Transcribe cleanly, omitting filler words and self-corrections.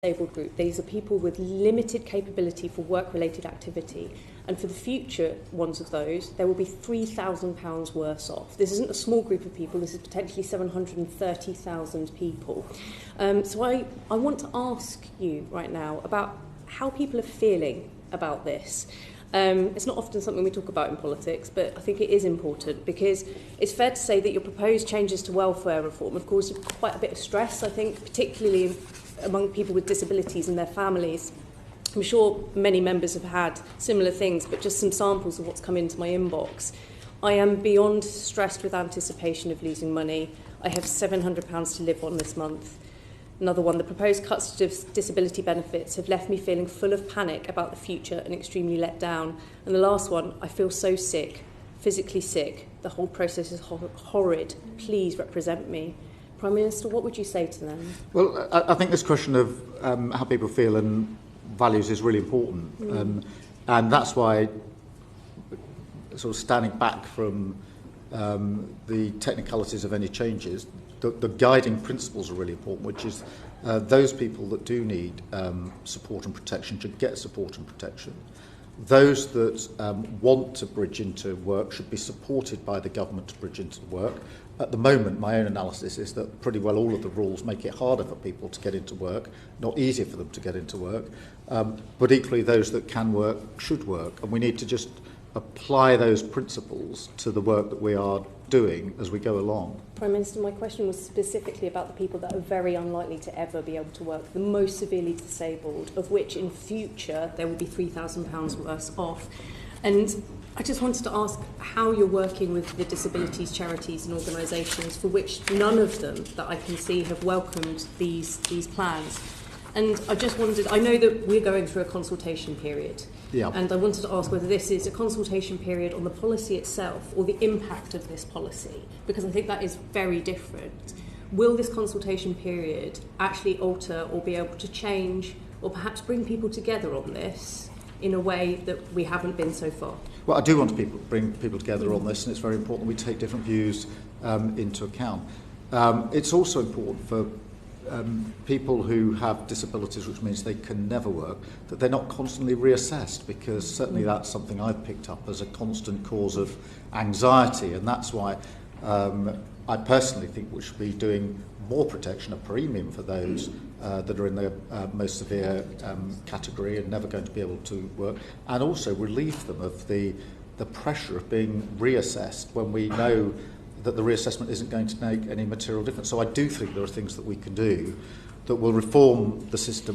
disabled group. These are people with limited capability for work-related activity, and for the future ones of those, they will be £3,000 worse off. This isn't a small group of people, this is potentially 730,000 people. So I want to ask you right now about how people are feeling about this. It's not often something we talk about in politics, but I think it is important because it's fair to say that your proposed changes to welfare reform have caused quite a bit of stress, I think, particularly among people with disabilities and their families. I'm sure many members have had similar things, but just some samples of what's come into my inbox. I am beyond stressed with anticipation of losing money. I have £700 to live on this month. Another one, the proposed cuts to disability benefits have left me feeling full of panic about the future and extremely let down. And the last one, I feel so sick, physically sick. The whole process is horrid. Please represent me. Prime Minister, what would you say to them? Well, I think this question of how people feel and values is really important. And that's why sort of standing back from the technicalities of any changes, the guiding principles are really important, which is those people that do need support and protection should get support and protection. Those that want to bridge into work should be supported by the government to bridge into work. At the moment, my own analysis is that pretty well all of the rules make it harder for people to get into work, not easier for them to get into work. But equally, those that can work should work. And we need to just apply those principles to the work that we are doing as we go along. Prime Minister, my question was specifically about the people that are very unlikely to ever be able to work, the most severely disabled, of which in future there will be £3,000 worse off. And I just wanted to ask how you're working with the disabilities charities and organisations, for which none of them that I can see have welcomed these plans. And I just wondered, I know that we're going through a consultation period. Yeah. And I wanted to ask whether this is a consultation period on the policy itself or the impact of this policy, because I think that is very different. Will this consultation period actually alter or be able to change or perhaps bring people together on this in a way that we haven't been so far? Well, I do want to bring people together on this, and it's very important we take different views into account. It's also important for people who have disabilities, which means they can never work, that they're not constantly reassessed, because certainly that's something I've picked up as a constant cause of anxiety, and that's why I personally think we should be doing more protection, a premium for those that are in the most severe category and never going to be able to work, and also relieve them of the pressure of being reassessed when we know that the reassessment isn't going to make any material difference. So I do think there are things that we can do that will reform the system